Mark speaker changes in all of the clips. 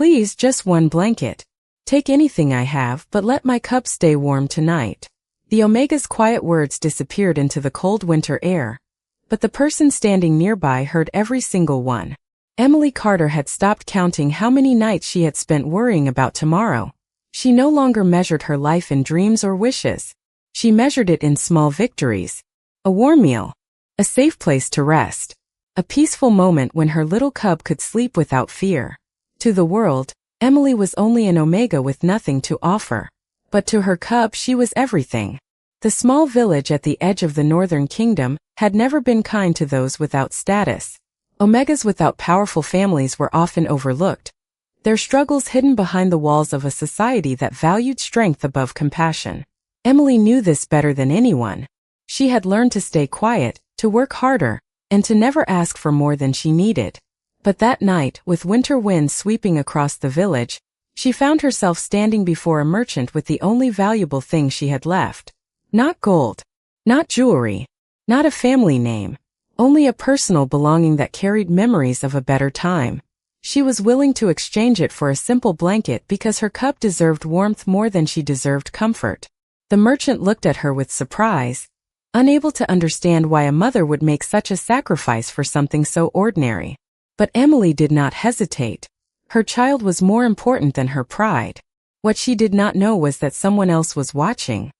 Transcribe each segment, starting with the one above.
Speaker 1: Please, just one blanket. Take anything I have, but let my cup stay warm tonight. The Omega's quiet words disappeared into the cold winter air, but the person standing nearby heard every single one. Emily Carter had stopped counting how many nights she had spent worrying about tomorrow. She no longer measured her life in dreams or wishes. She measured it in small victories. A warm meal. A safe place to rest. A peaceful moment when her little cub could sleep without fear. To the world, Emily was only an Omega with nothing to offer. But to her cub she was everything. The small village at the edge of the Northern Kingdom had never been kind to those without status. Omegas without powerful families were often overlooked, their struggles hidden behind the walls of a society that valued strength above compassion. Emily knew this better than anyone. She had learned to stay quiet, to work harder, and to never ask for more than she needed. But that night, with winter winds sweeping across the village, she found herself standing before a merchant with the only valuable thing she had left. Not gold, not jewelry, not a family name, only a personal belonging that carried memories of a better time. She was willing to exchange it for a simple blanket because her cub deserved warmth more than she deserved comfort. The merchant looked at her with surprise, unable to understand why a mother would make such a sacrifice for something so ordinary. But Emily did not hesitate. Her child was more important than her pride. What she did not know was that someone else was watching.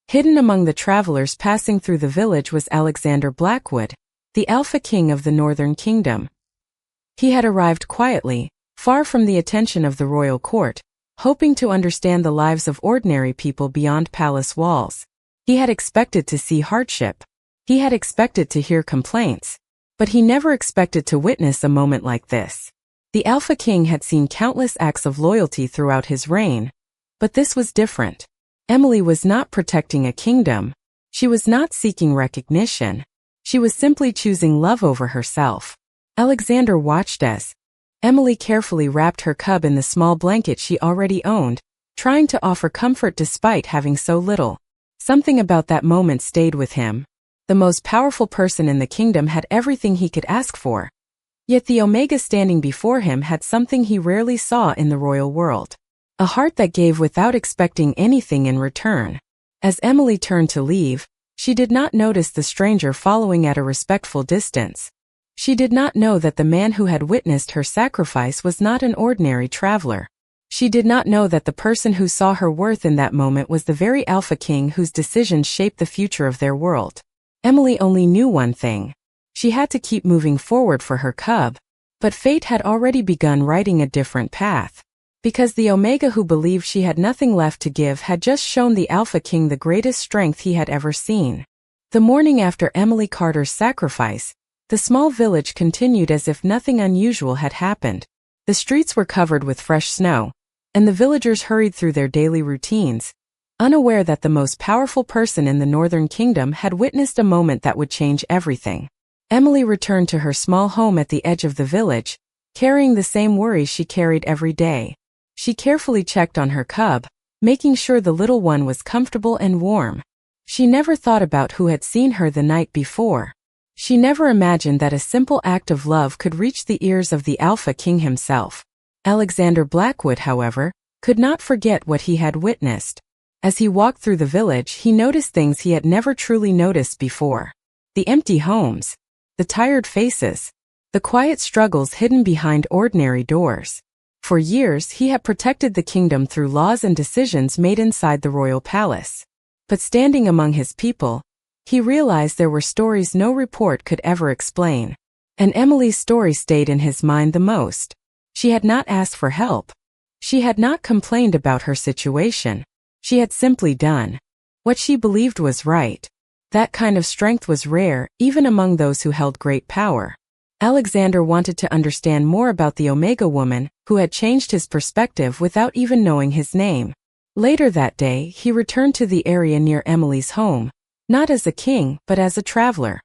Speaker 1: Hidden among the travelers passing through the village was Alexander Blackwood, the Alpha King of the Northern Kingdom. He had arrived quietly, far from the attention of the royal court, hoping to understand the lives of ordinary people beyond palace walls. He had expected to see hardship. He had expected to hear complaints. But he never expected to witness a moment like this. The Alpha King had seen countless acts of loyalty throughout his reign, but this was different. Emily was not protecting a kingdom. She was not seeking recognition. She was simply choosing love over herself. Alexander watched as Emily carefully wrapped her cub in the small blanket she already owned, trying to offer comfort despite having so little. Something about that moment stayed with him. The most powerful person in the kingdom had everything he could ask for. Yet the Omega standing before him had something he rarely saw in the royal world. A heart that gave without expecting anything in return. As Emily turned to leave, she did not notice the stranger following at a respectful distance. She did not know that the man who had witnessed her sacrifice was not an ordinary traveler. She did not know that the person who saw her worth in that moment was the very Alpha King whose decisions shaped the future of their world. Emily only knew one thing. She had to keep moving forward for her cub, but fate had already begun writing a different path. Because the Omega who believed she had nothing left to give had just shown the Alpha King the greatest strength he had ever seen. The morning after Emily Carter's sacrifice, the small village continued as if nothing unusual had happened. The streets were covered with fresh snow, and the villagers hurried through their daily routines, unaware that the most powerful person in the Northern Kingdom had witnessed a moment that would change everything. Emily returned to her small home at the edge of the village, carrying the same worries she carried every day. She carefully checked on her cub, making sure the little one was comfortable and warm. She never thought about who had seen her the night before. She never imagined that a simple act of love could reach the ears of the Alpha King himself. Alexander Blackwood, however, could not forget what he had witnessed. As he walked through the village, he noticed things he had never truly noticed before. The empty homes, the tired faces, the quiet struggles hidden behind ordinary doors. For years, he had protected the kingdom through laws and decisions made inside the royal palace. But standing among his people, he realized there were stories no report could ever explain. And Emily's story stayed in his mind the most. She had not asked for help. She had not complained about her situation. She had simply done what she believed was right. That kind of strength was rare, even among those who held great power. Alexander wanted to understand more about the Omega woman, who had changed his perspective without even knowing his name. Later that day, he returned to the area near Emily's home, not as a king, but as a traveler.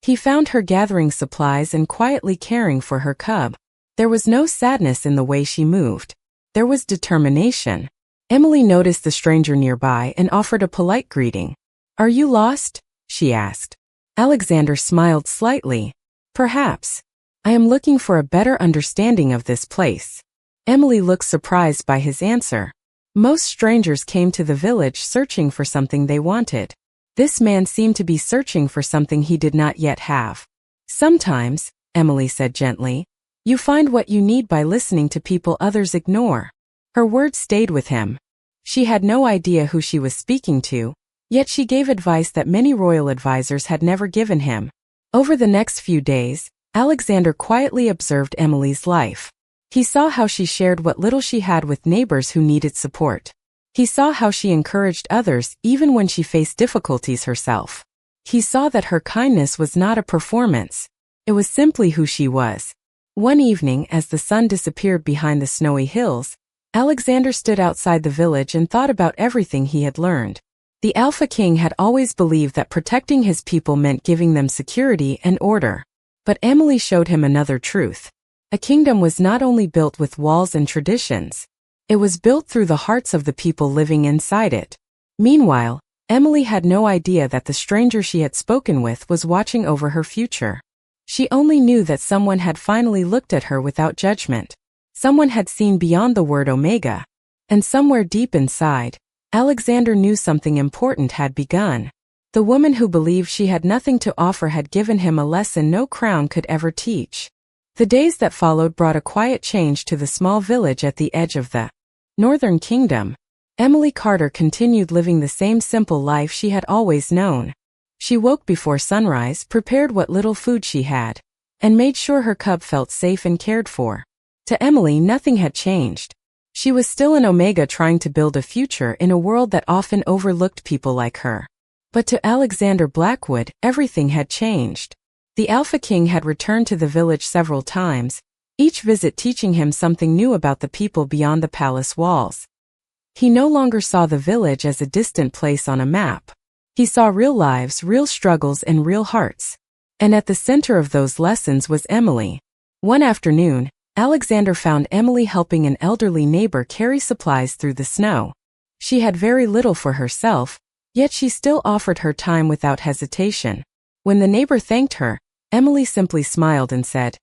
Speaker 1: He found her gathering supplies and quietly caring for her cub. There was no sadness in the way she moved. There was determination. Emily noticed the stranger nearby and offered a polite greeting. "Are you lost?" she asked. Alexander smiled slightly. "Perhaps. I am looking for a better understanding of this place." Emily looked surprised by his answer. Most strangers came to the village searching for something they wanted. This man seemed to be searching for something he did not yet have. Sometimes, Emily said gently, you find what you need by listening to people others ignore. Her words stayed with him. She had no idea who she was speaking to, yet she gave advice that many royal advisors had never given him. Over the next few days, Alexander quietly observed Emily's life. He saw how she shared what little she had with neighbors who needed support. He saw how she encouraged others even when she faced difficulties herself. He saw that her kindness was not a performance. It was simply who she was. One evening, as the sun disappeared behind the snowy hills, Alexander stood outside the village and thought about everything he had learned. The Alpha King had always believed that protecting his people meant giving them security and order. But Emily showed him another truth. A kingdom was not only built with walls and traditions. It was built through the hearts of the people living inside it. Meanwhile, Emily had no idea that the stranger she had spoken with was watching over her future. She only knew that someone had finally looked at her without judgment. Someone had seen beyond the word Omega. And somewhere deep inside, Alexander knew something important had begun. The woman who believed she had nothing to offer had given him a lesson no crown could ever teach. The days that followed brought a quiet change to the small village at the edge of the Northern Kingdom. Emily Carter continued living the same simple life she had always known. She woke before sunrise, prepared what little food she had, and made sure her cub felt safe and cared for. To Emily, nothing had changed. She was still an Omega trying to build a future in a world that often overlooked people like her. But to Alexander Blackwood, everything had changed. The Alpha King had returned to the village several times, each visit teaching him something new about the people beyond the palace walls. He no longer saw the village as a distant place on a map. He saw real lives, real struggles, and real hearts. And at the center of those lessons was Emily. One afternoon, Alexander found Emily helping an elderly neighbor carry supplies through the snow. She had very little for herself, yet she still offered her time without hesitation. When the neighbor thanked her, Emily simply smiled and said,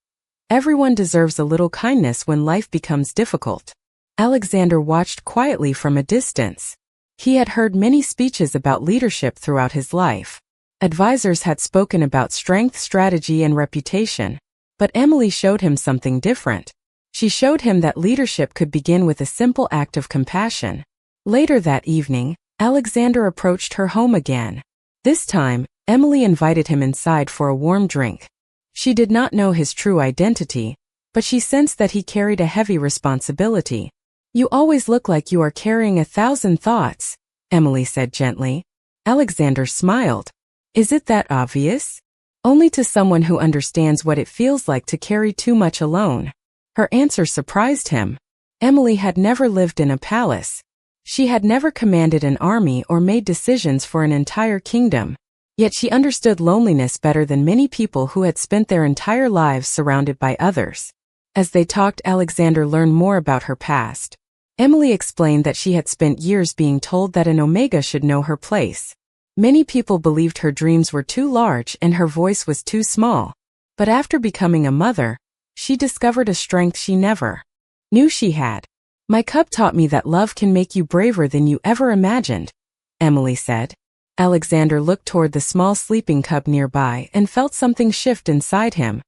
Speaker 1: "Everyone deserves a little kindness when life becomes difficult." Alexander watched quietly from a distance. He had heard many speeches about leadership throughout his life. Advisors had spoken about strength, strategy, and reputation. But Emily showed him something different. She showed him that leadership could begin with a simple act of compassion. Later that evening, Alexander approached her home again. This time, Emily invited him inside for a warm drink. She did not know his true identity, but she sensed that he carried a heavy responsibility. "You always look like you are carrying 1,000 thoughts," Emily said gently. Alexander smiled. "Is it that obvious?" "Only to someone who understands what it feels like to carry too much alone." Her answer surprised him. Emily had never lived in a palace. She had never commanded an army or made decisions for an entire kingdom. Yet she understood loneliness better than many people who had spent their entire lives surrounded by others. As they talked, Alexander learned more about her past. Emily explained that she had spent years being told that an Omega should know her place. Many people believed her dreams were too large and her voice was too small. But after becoming a mother, she discovered a strength she never knew she had. "My cub taught me that love can make you braver than you ever imagined," Emily said. Alexander looked toward the small sleeping cub nearby and felt something shift inside him.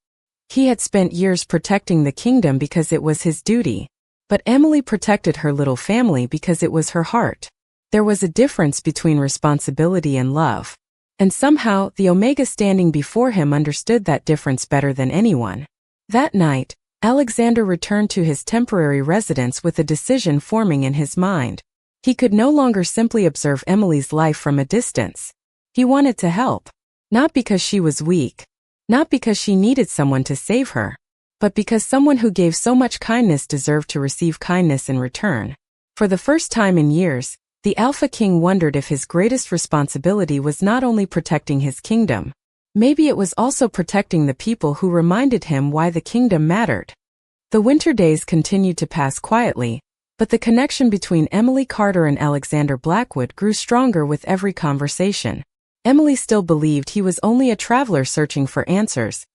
Speaker 1: He had spent years protecting the kingdom because it was his duty. But Emily protected her little family because it was her heart. There was a difference between responsibility and love. And somehow, the Omega standing before him understood that difference better than anyone. That night, Alexander returned to his temporary residence with a decision forming in his mind. He could no longer simply observe Emily's life from a distance. He wanted to help. Not because she was weak. Not because she needed someone to save her. But because someone who gave so much kindness deserved to receive kindness in return. For the first time in years, the Alpha King wondered if his greatest responsibility was not only protecting his kingdom. Maybe it was also protecting the people who reminded him why the kingdom mattered. The winter days continued to pass quietly, but the connection between Emily Carter and Alexander Blackwood grew stronger with every conversation. Emily still believed he was only a traveler searching for answers,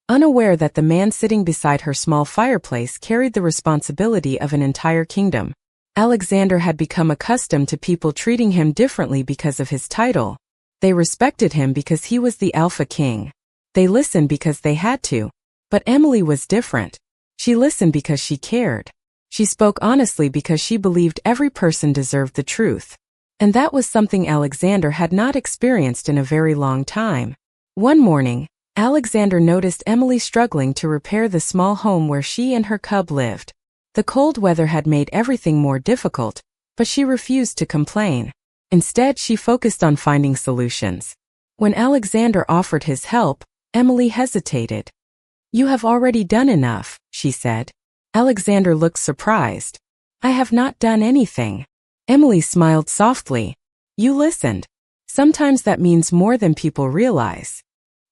Speaker 1: unaware that the man sitting beside her small fireplace carried the responsibility of an entire kingdom. Alexander had become accustomed to people treating him differently because of his title. They respected him because he was the Alpha King. They listened because they had to. But Emily was different. She listened because she cared. She spoke honestly because she believed every person deserved the truth. And that was something Alexander had not experienced in a very long time. One morning, Alexander noticed Emily struggling to repair the small home where she and her cub lived. The cold weather had made everything more difficult, but she refused to complain. Instead, she focused on finding solutions. When Alexander offered his help, Emily hesitated. "You have already done enough," she said. Alexander looked surprised. "I have not done anything." Emily smiled softly. "You listened. Sometimes that means more than people realize."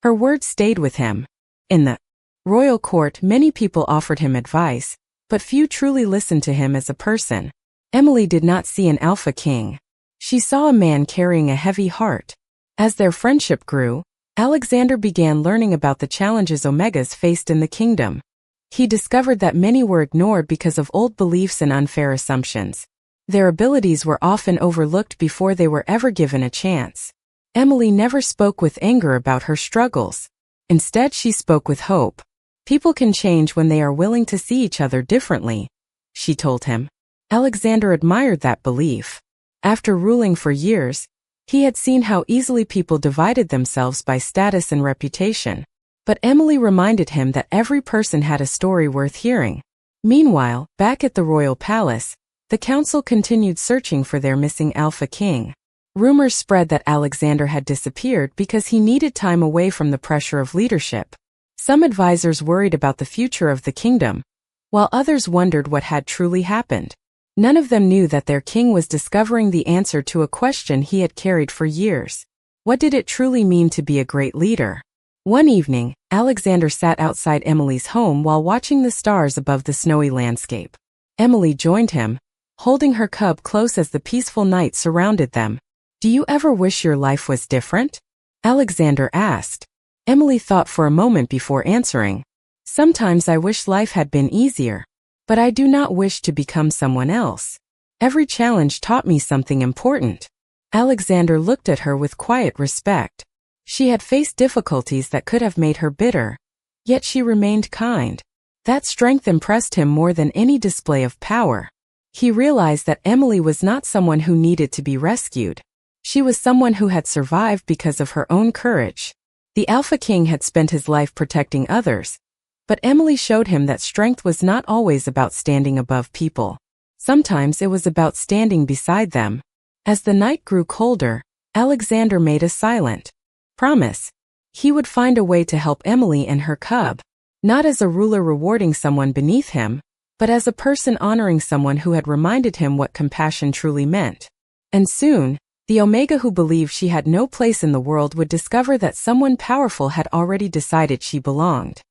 Speaker 1: Her words stayed with him. In the royal court, many people offered him advice, but few truly listened to him as a person. Emily did not see an alpha king. She saw a man carrying a heavy heart. As their friendship grew, Alexander began learning about the challenges Omegas faced in the kingdom. He discovered that many were ignored because of old beliefs and unfair assumptions. Their abilities were often overlooked before they were ever given a chance. Emily never spoke with anger about her struggles. Instead, she spoke with hope. "People can change when they are willing to see each other differently," she told him. Alexander admired that belief. After ruling for years, he had seen how easily people divided themselves by status and reputation. But Emily reminded him that every person had a story worth hearing. Meanwhile, back at the royal palace, the council continued searching for their missing Alpha King. Rumors spread that Alexander had disappeared because he needed time away from the pressure of leadership. Some advisors worried about the future of the kingdom, while others wondered what had truly happened. None of them knew that their king was discovering the answer to a question he had carried for years. What did it truly mean to be a great leader? One evening, Alexander sat outside Emily's home while watching the stars above the snowy landscape. Emily joined him, holding her cub close as the peaceful night surrounded them. "Do you ever wish your life was different?" Alexander asked. Emily thought for a moment before answering. "Sometimes I wish life had been easier. But I do not wish to become someone else. Every challenge taught me something important." Alexander looked at her with quiet respect. She had faced difficulties that could have made her bitter, yet she remained kind. That strength impressed him more than any display of power. He realized that Emily was not someone who needed to be rescued. She was someone who had survived because of her own courage. The Alpha King had spent his life protecting others, but Emily showed him that strength was not always about standing above people. Sometimes it was about standing beside them. As the night grew colder, Alexander made a silent promise. He would find a way to help Emily and her cub, not as a ruler rewarding someone beneath him, but as a person honoring someone who had reminded him what compassion truly meant. And soon, the Omega who believed she had no place in the world would discover that someone powerful had already decided she belonged.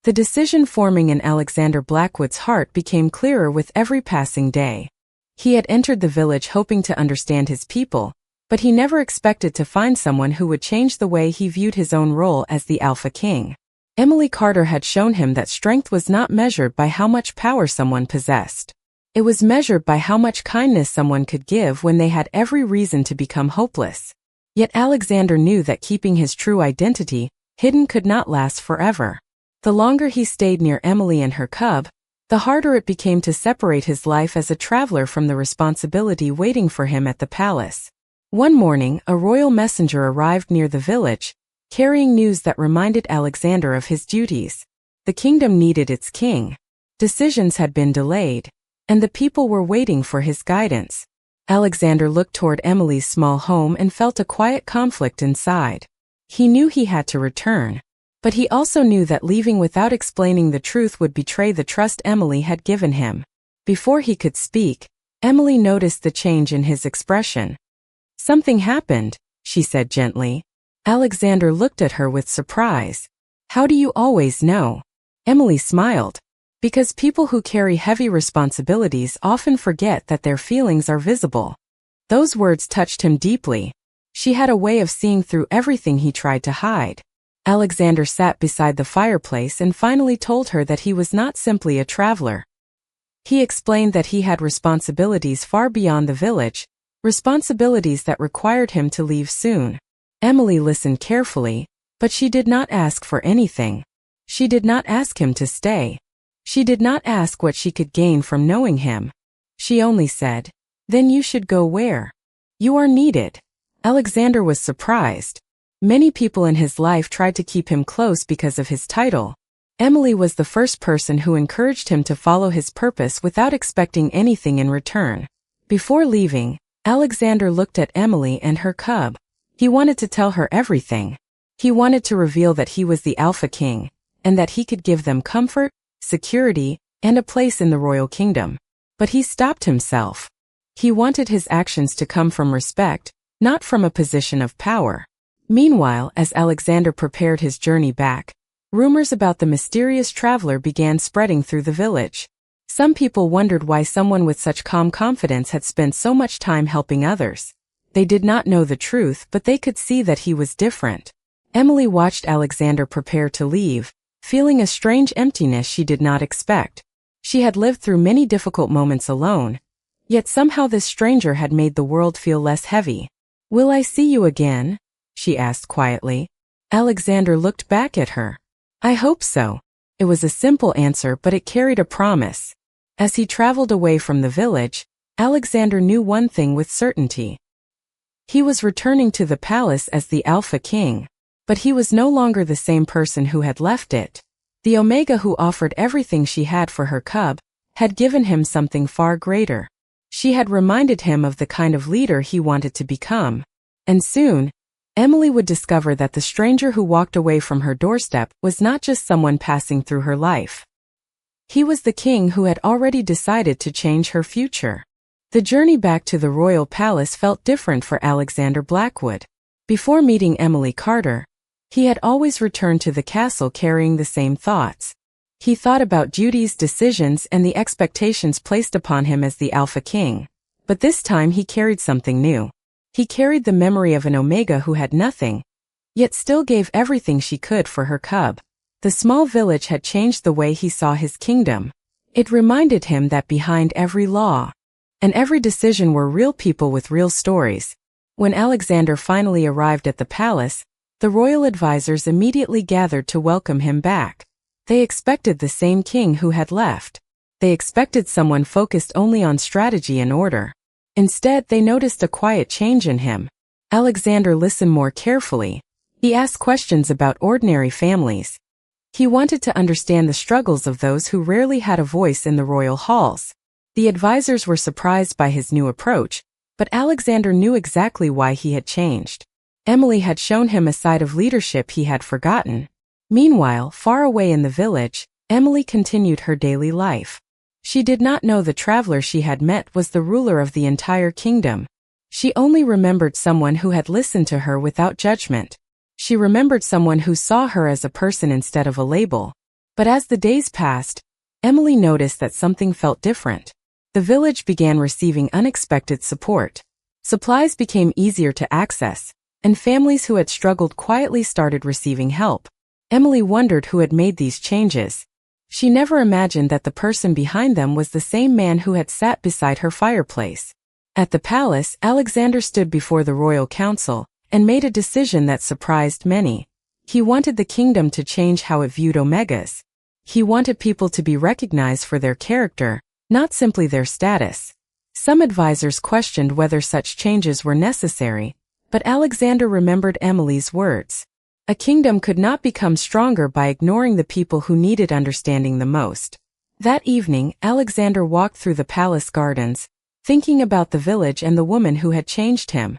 Speaker 1: The decision forming in Alexander Blackwood's heart became clearer with every passing day. He had entered the village hoping to understand his people, but he never expected to find someone who would change the way he viewed his own role as the Alpha King. Emily Carter had shown him that strength was not measured by how much power someone possessed. It was measured by how much kindness someone could give when they had every reason to become hopeless. Yet Alexander knew that keeping his true identity hidden could not last forever. The longer he stayed near Emily and her cub, the harder it became to separate his life as a traveler from the responsibility waiting for him at the palace. One morning, a royal messenger arrived near the village, carrying news that reminded Alexander of his duties. The kingdom needed its king. Decisions had been delayed, and the people were waiting for his guidance. Alexander looked toward Emily's small home and felt a quiet conflict inside. He knew he had to return, but he also knew that leaving without explaining the truth would betray the trust Emily had given him. Before he could speak, Emily noticed the change in his expression. "Something happened," she said gently. Alexander looked at her with surprise. "How do you always know?" Emily smiled. "Because people who carry heavy responsibilities often forget that their feelings are visible." Those words touched him deeply. She had a way of seeing through everything he tried to hide. Alexander sat beside the fireplace and finally told her that he was not simply a traveler. He explained that he had responsibilities far beyond the village, responsibilities that required him to leave soon. Emily listened carefully, but she did not ask for anything. She did not ask him to stay. She did not ask what she could gain from knowing him. She only said, "Then you should go where? You are needed." Alexander was surprised. Many people in his life tried to keep him close because of his title. Emily was the first person who encouraged him to follow his purpose without expecting anything in return. Before leaving, Alexander looked at Emily and her cub. He wanted to tell her everything. He wanted to reveal that he was the Alpha King, and that he could give them comfort, security, and a place in the royal kingdom. But he stopped himself. He wanted his actions to come from respect, not from a position of power. Meanwhile, as Alexander prepared his journey back, rumors about the mysterious traveler began spreading through the village. Some people wondered why someone with such calm confidence had spent so much time helping others. They did not know the truth, but they could see that he was different. Emily watched Alexander prepare to leave, feeling a strange emptiness she did not expect. She had lived through many difficult moments alone, yet somehow this stranger had made the world feel less heavy. "Will I see you again?" she asked quietly. Alexander looked back at her. "I hope so." It was a simple answer, but it carried a promise. As he traveled away from the village, Alexander knew one thing with certainty. He was returning to the palace as the Alpha King, but he was no longer the same person who had left it. The Omega who offered everything she had for her cub had given him something far greater. She had reminded him of the kind of leader he wanted to become. And soon, Emily would discover that the stranger who walked away from her doorstep was not just someone passing through her life. He was the king who had already decided to change her future. The journey back to the royal palace felt different for Alexander Blackwood. Before meeting Emily Carter, he had always returned to the castle carrying the same thoughts. He thought about duties, decisions, and the expectations placed upon him as the Alpha King. But this time he carried something new. He carried the memory of an Omega who had nothing, yet still gave everything she could for her cub. The small village had changed the way he saw his kingdom. It reminded him that behind every law and every decision were real people with real stories. When Alexander finally arrived at the palace, the royal advisors immediately gathered to welcome him back. They expected the same king who had left. They expected someone focused only on strategy and order. Instead, they noticed a quiet change in him. Alexander listened more carefully. He asked questions about ordinary families. He wanted to understand the struggles of those who rarely had a voice in the royal halls. The advisors were surprised by his new approach, but Alexander knew exactly why he had changed. Emily had shown him a side of leadership he had forgotten. Meanwhile, far away in the village, Emily continued her daily life. She did not know the traveler she had met was the ruler of the entire kingdom. She only remembered someone who had listened to her without judgment. She remembered someone who saw her as a person instead of a label. But as the days passed, Emily noticed that something felt different. The village began receiving unexpected support. Supplies became easier to access, and families who had struggled quietly started receiving help. Emily wondered who had made these changes. She never imagined that the person behind them was the same man who had sat beside her fireplace. At the palace, Alexander stood before the royal council and made a decision that surprised many. He wanted the kingdom to change how it viewed Omegas. He wanted people to be recognized for their character, not simply their status. Some advisors questioned whether such changes were necessary, but Alexander remembered Emily's words. A kingdom could not become stronger by ignoring the people who needed understanding the most. That evening, Alexander walked through the palace gardens, thinking about the village and the woman who had changed him.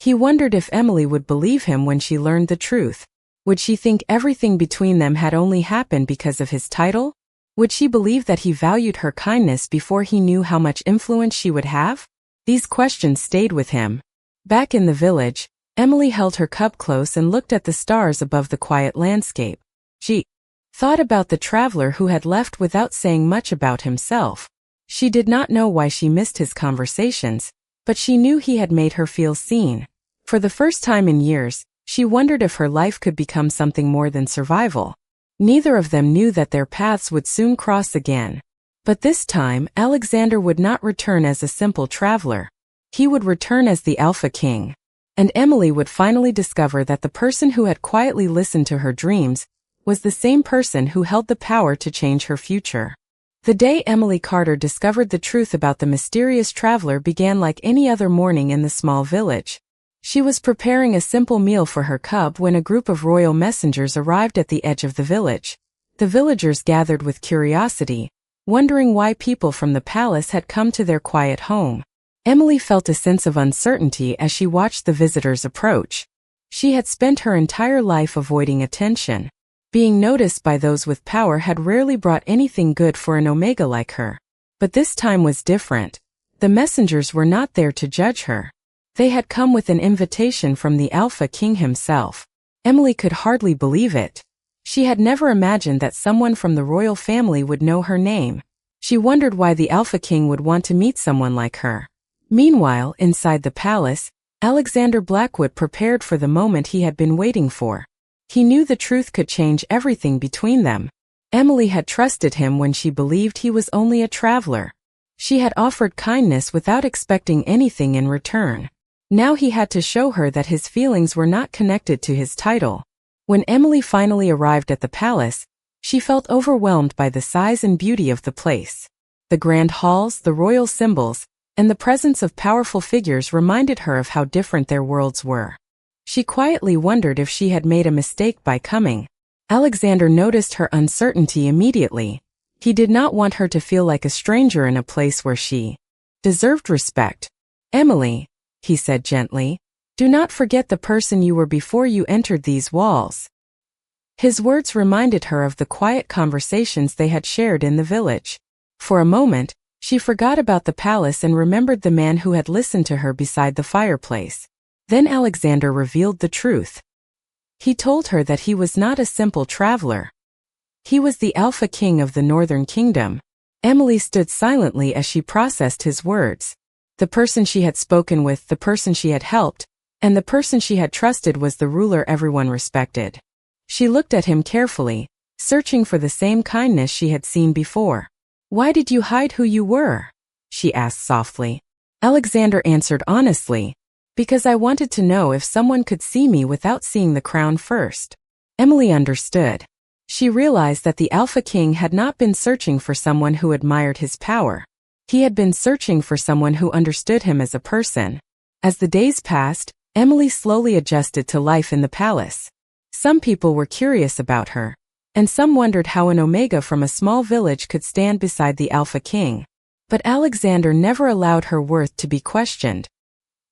Speaker 1: He wondered if Emily would believe him when she learned the truth. Would she think everything between them had only happened because of his title? Would she believe that he valued her kindness before he knew how much influence she would have? These questions stayed with him. Back in the village, Emily held her cub close and looked at the stars above the quiet landscape. She thought about the traveler who had left without saying much about himself. She did not know why she missed his conversations, but she knew he had made her feel seen. For the first time in years, She wondered if her life could become something more than survival. Neither of them knew that their paths would soon cross again. But this time, Alexander would not return as a simple traveler. He would return as the Alpha King. And Emily would finally discover that the person who had quietly listened to her dreams was the same person who held the power to change her future. The day Emily Carter discovered the truth about the mysterious traveler began like any other morning in the small village. She was preparing a simple meal for her cub when a group of royal messengers arrived at the edge of the village. The villagers gathered with curiosity, wondering why people from the palace had come to their quiet home. Emily felt a sense of uncertainty as she watched the visitors approach. She had spent her entire life avoiding attention. Being noticed by those with power had rarely brought anything good for an Omega like her. But this time was different. The messengers were not there to judge her. They had come with an invitation from the Alpha King himself. Emily could hardly believe it. She had never imagined that someone from the royal family would know her name. She wondered why the Alpha King would want to meet someone like her. Meanwhile, inside the palace, Alexander Blackwood prepared for the moment he had been waiting for. He knew the truth could change everything between them. Emily had trusted him when she believed he was only a traveler. She had offered kindness without expecting anything in return. Now he had to show her that his feelings were not connected to his title. When Emily finally arrived at the palace, she felt overwhelmed by the size and beauty of the place. The grand halls, the royal symbols, and the presence of powerful figures reminded her of how different their worlds were. She quietly wondered if she had made a mistake by coming. Alexander noticed her uncertainty immediately. He did not want her to feel like a stranger in a place where she deserved respect. "Emily," he said gently, "do not forget the person you were before you entered these walls." His words reminded her of the quiet conversations they had shared in the village. For a moment, she forgot about the palace and remembered the man who had listened to her beside the fireplace. Then Alexander revealed the truth. He told her that he was not a simple traveler. He was the Alpha King of the Northern Kingdom. Emily stood silently as she processed his words. The person she had spoken with, the person she had helped, and the person she had trusted was the ruler everyone respected. She looked at him carefully, searching for the same kindness she had seen before. "Why did you hide who you were?" she asked softly. Alexander answered honestly, "Because I wanted to know if someone could see me without seeing the crown first." Emily understood. She realized that the Alpha King had not been searching for someone who admired his power. He had been searching for someone who understood him as a person. As the days passed, Emily slowly adjusted to life in the palace. Some people were curious about her, and some wondered how an Omega from a small village could stand beside the Alpha King. But Alexander never allowed her worth to be questioned.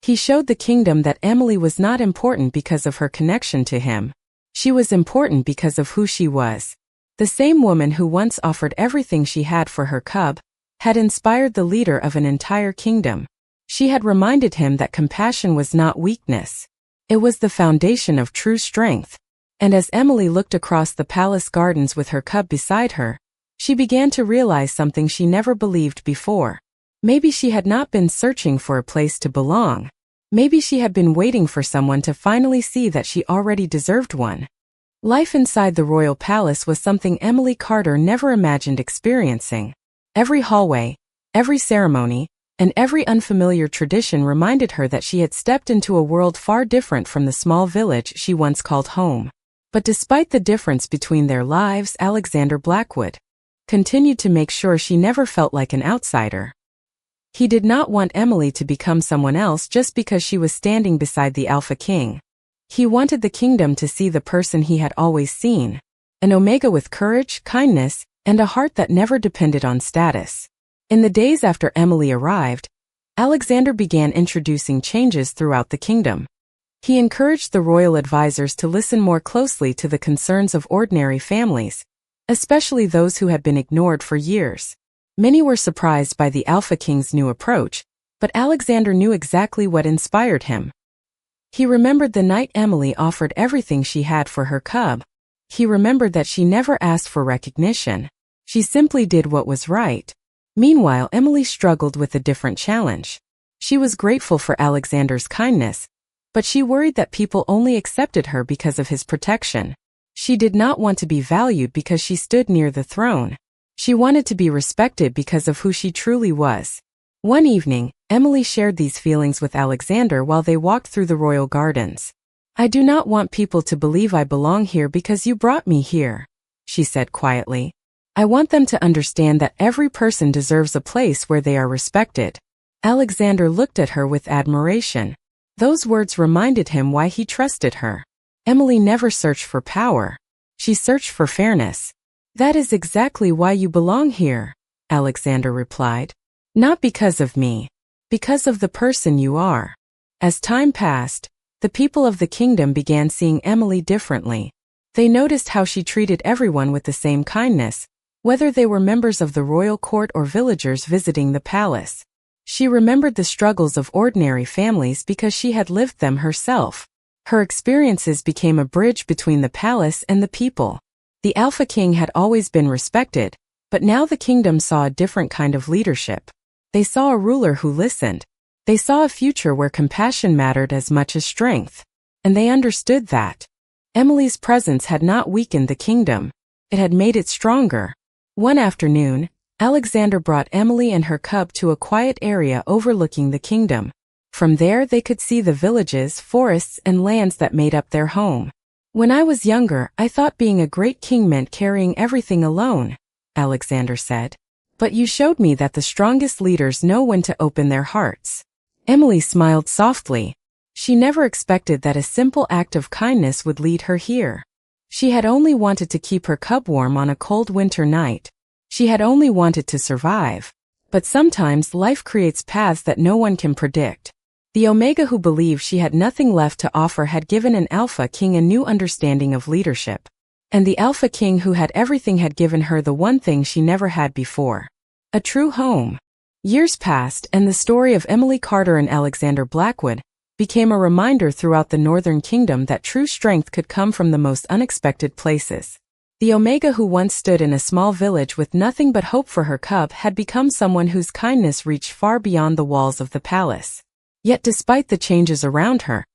Speaker 1: He showed the kingdom that Emily was not important because of her connection to him. She was important because of who she was. The same woman who once offered everything she had for her cub had inspired the leader of an entire kingdom. She had reminded him that compassion was not weakness. It was the foundation of true strength. And as Emily looked across the palace gardens with her cub beside her, she began to realize something she never believed before. Maybe she had not been searching for a place to belong. Maybe she had been waiting for someone to finally see that she already deserved one. Life inside the royal palace was something Emily Carter never imagined experiencing. Every hallway, every ceremony, and every unfamiliar tradition reminded her that she had stepped into a world far different from the small village she once called home. But despite the difference between their lives, Alexander Blackwood continued to make sure she never felt like an outsider. He did not want Emily to become someone else just because she was standing beside the Alpha King. He wanted the kingdom to see the person he had always seen, an Omega with courage, kindness, and a heart that never depended on status. In the days after Emily arrived, Alexander began introducing changes throughout the kingdom. He encouraged the royal advisors to listen more closely to the concerns of ordinary families, especially those who had been ignored for years. Many were surprised by the Alpha King's new approach, but Alexander knew exactly what inspired him. He remembered the night Emily offered everything she had for her cub. He remembered that she never asked for recognition. She simply did what was right. Meanwhile, Emily struggled with a different challenge. She was grateful for Alexander's kindness, But she worried that people only accepted her because of his protection. She did not want to be valued because she stood near the throne. She wanted to be respected because of who she truly was. One evening, Emily shared these feelings with Alexander while they walked through the royal gardens. "I do not want people to believe I belong here because you brought me here," she said quietly. "I want them to understand that every person deserves a place where they are respected." Alexander looked at her with admiration. Those words reminded him why he trusted her. Emily never searched for power. She searched for fairness. "That is exactly why you belong here," Alexander replied. "Not because of me. Because of the person you are." As time passed, the people of the kingdom began seeing Emily differently. They noticed how she treated everyone with the same kindness, whether they were members of the royal court or villagers visiting the palace. She remembered the struggles of ordinary families because she had lived them herself. Her experiences became a bridge between the palace and the people. The Alpha King had always been respected, but now the kingdom saw a different kind of leadership. They saw a ruler who listened. They saw a future where compassion mattered as much as strength. And they understood that Emily's presence had not weakened the kingdom. It had made it stronger. One afternoon, Alexander brought Emily and her cub to a quiet area overlooking the kingdom. From there they could see the villages, forests, and lands that made up their home. "When I was younger, I thought being a great king meant carrying everything alone," Alexander said. "But you showed me that the strongest leaders know when to open their hearts." Emily smiled softly. She never expected that a simple act of kindness would lead her here. She had only wanted to keep her cub warm on a cold winter night. She had only wanted to survive. But sometimes life creates paths that no one can predict. The Omega who believed she had nothing left to offer had given an Alpha King a new understanding of leadership. And the Alpha King who had everything had given her the one thing she never had before: a true home. Years passed, and the story of Emily Carter and Alexander Blackwood became a reminder throughout the Northern Kingdom that true strength could come from the most unexpected places. The Omega who once stood in a small village with nothing but hope for her cub had become someone whose kindness reached far beyond the walls of the palace. Yet despite the changes around her,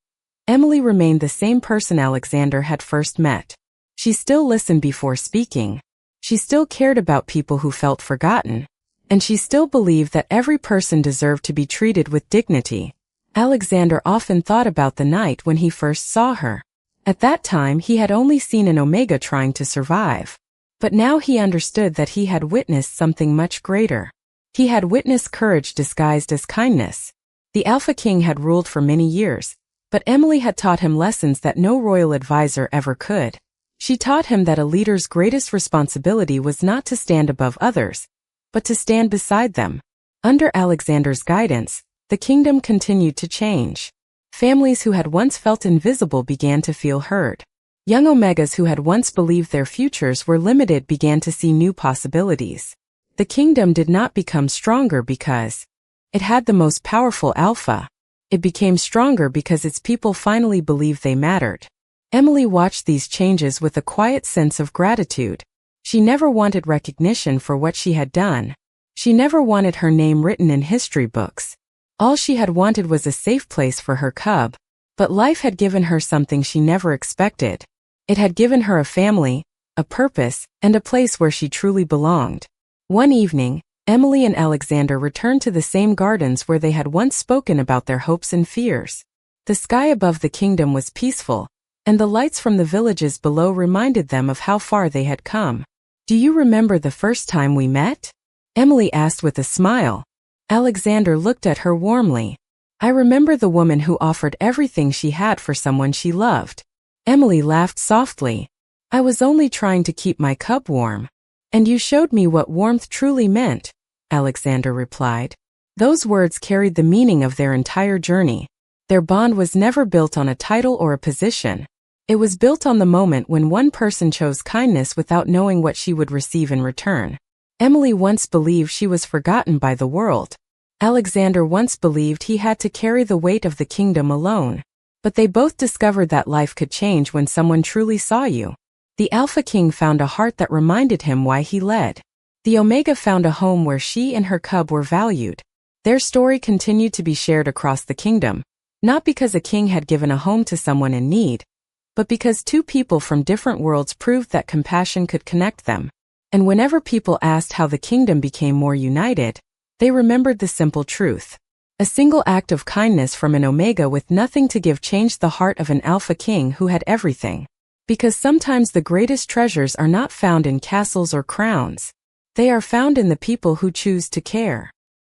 Speaker 1: Emily remained the same person Alexander had first met. She still listened before speaking. She still cared about people who felt forgotten. And she still believed that every person deserved to be treated with dignity. Alexander often thought about the night when he first saw her. At that time he had only seen an Omega trying to survive. But now he understood that he had witnessed something much greater. He had witnessed courage disguised as kindness. The Alpha King had ruled for many years, but Emily had taught him lessons that no royal advisor ever could. She taught him that a leader's greatest responsibility was not to stand above others, but to stand beside them. Under Alexander's guidance, the kingdom continued to change. Families who had once felt invisible began to feel heard. Young Omegas who had once believed their futures were limited began to see new possibilities. The kingdom did not become stronger because it had the most powerful Alpha. It became stronger because its people finally believed they mattered. Emily watched these changes with a quiet sense of gratitude. She never wanted recognition for what she had done. She never wanted her name written in history books. All she had wanted was a safe place for her cub. But life had given her something she never expected. It had given her a family, a purpose, and a place where she truly belonged. One evening, Emily and Alexander returned to the same gardens where they had once spoken about their hopes and fears. The sky above the kingdom was peaceful, and the lights from the villages below reminded them of how far they had come. "Do you remember the first time we met?" Emily asked with a smile. Alexander looked at her warmly. "I remember the woman who offered everything she had for someone she loved." Emily laughed softly. "I was only trying to keep my cub warm. And you showed me what warmth truly meant," Alexander replied. Those words carried the meaning of their entire journey. Their bond was never built on a title or a position. It was built on the moment when one person chose kindness without knowing what she would receive in return. Emily once believed she was forgotten by the world. Alexander once believed he had to carry the weight of the kingdom alone. But they both discovered that life could change when someone truly saw you. The Alpha King found a heart that reminded him why he led. The Omega found a home where she and her cub were valued. Their story continued to be shared across the kingdom, Not because a king had given a home to someone in need, but because two people from different worlds proved that compassion could connect them. And whenever people asked how the kingdom became more united, they remembered the simple truth. A single act of kindness from an Omega with nothing to give changed the heart of an Alpha king who had everything. Because sometimes the greatest treasures are not found in castles or crowns. They are found in the people who choose to care.